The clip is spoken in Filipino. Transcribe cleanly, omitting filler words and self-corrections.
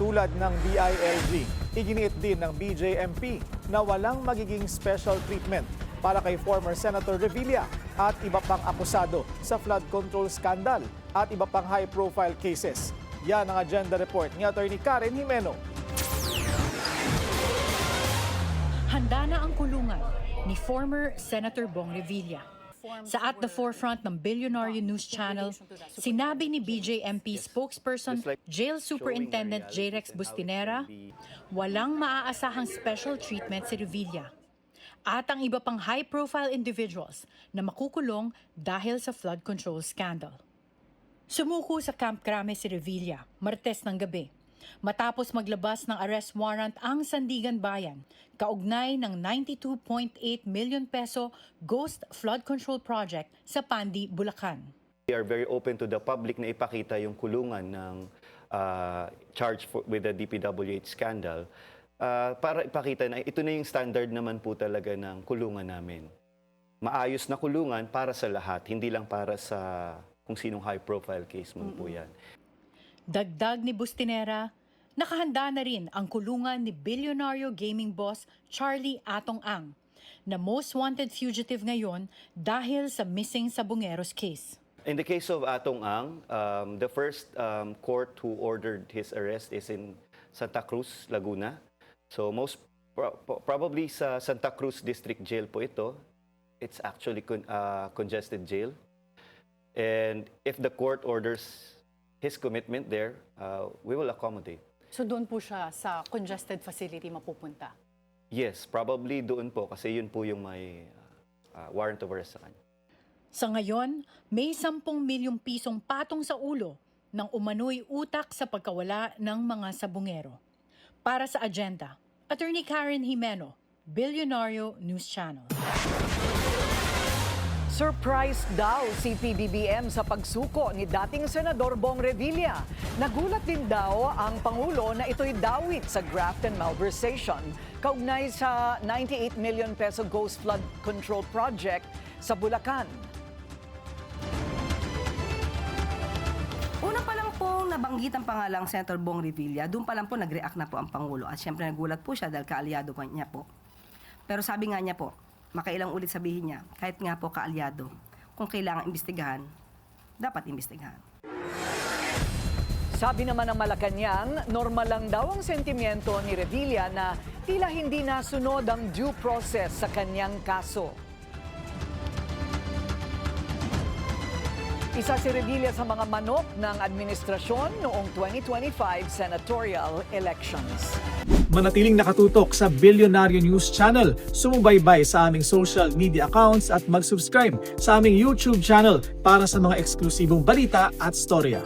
Tulad ng DILG, iginiit din ng BJMP na walang magiging special treatment para kay former Senator Revilla at iba pang akusado sa flood control scandal at iba pang high-profile cases. Yan ang agenda report ni Atty. Karen Jimeno. Handa na ang kulungan ni former Senator Bong Revilla. Sa At the Forefront ng Billionaire News Channel, sinabi ni BJMP spokesperson Jail Superintendent J. Rex Bustinera, walang maaasahang special treatment si Revilla at ang iba pang high-profile individuals na makukulong dahil sa flood control scandal. Sumuko sa Camp Crame si Revilla, Martes ng gabi, matapos maglabas ng arrest warrant ang Sandigan Bayan, kaugnay ng 92.8 million peso ghost flood control project sa Pandi, Bulacan. We are very open to the public na ipakita yung kulungan ng charge with the DPWH scandal para ipakita na ito na yung standard naman po talaga ng kulungan namin. Maayos na kulungan para sa lahat, hindi lang para sa kung sinong high-profile case mo po yan. Dagdag ni Bustinera, nakahanda na rin ang kulungan ni bilyonaryo gaming boss Charlie Atong Ang, na most wanted fugitive ngayon dahil sa missing Sabongeros case. In the case of Atong Ang, the first court who ordered his arrest is in Santa Cruz, Laguna. So probably sa Santa Cruz District Jail po ito. It's actually congested jail. And if the court orders his commitment there, we will accommodate. So doon po siya sa congested facility mapupunta? Yes, probably doon po kasi yun po yung may warrant of arrest sa kanya. Sa ngayon, may 10 milyong pisong patong sa ulo ng umano'y utak sa pagkawala ng mga sabungero. Para sa agenda, Atty. Karen Jimeno, Billionaire News Channel. Surprised daw si PBBM sa pagsuko ni dating Senador Bong Revilla. Nagulat din daw ang Pangulo na ito'y dawit sa graft and malversation kaugnay sa 98 million peso ghost flood control project sa Bulacan. Una pa lang po nabanggit ang pangalang Senator Bong Revilla, doon pa lang po nag-react na po ang Pangulo. At syempre nagulat po siya dahil kaalyado po niya po. Pero sabi nga niya po, makailang ulit sabihin niya, kahit nga po kaalyado, kung kailangan imbestigahan, dapat imbestigahan. Sabi naman ng Malacanang, normal lang daw ang sentimiento ni Revilla na tila hindi nasunod ang due process sa kanyang kaso. Isa si Revilla sa mga manok ng administrasyon noong 2025 senatorial elections. Manatiling nakatutok sa Billionaire News Channel. Sumubaybay sa aming social media accounts at mag-subscribe sa aming YouTube channel para sa mga eksklusibong balita at storya.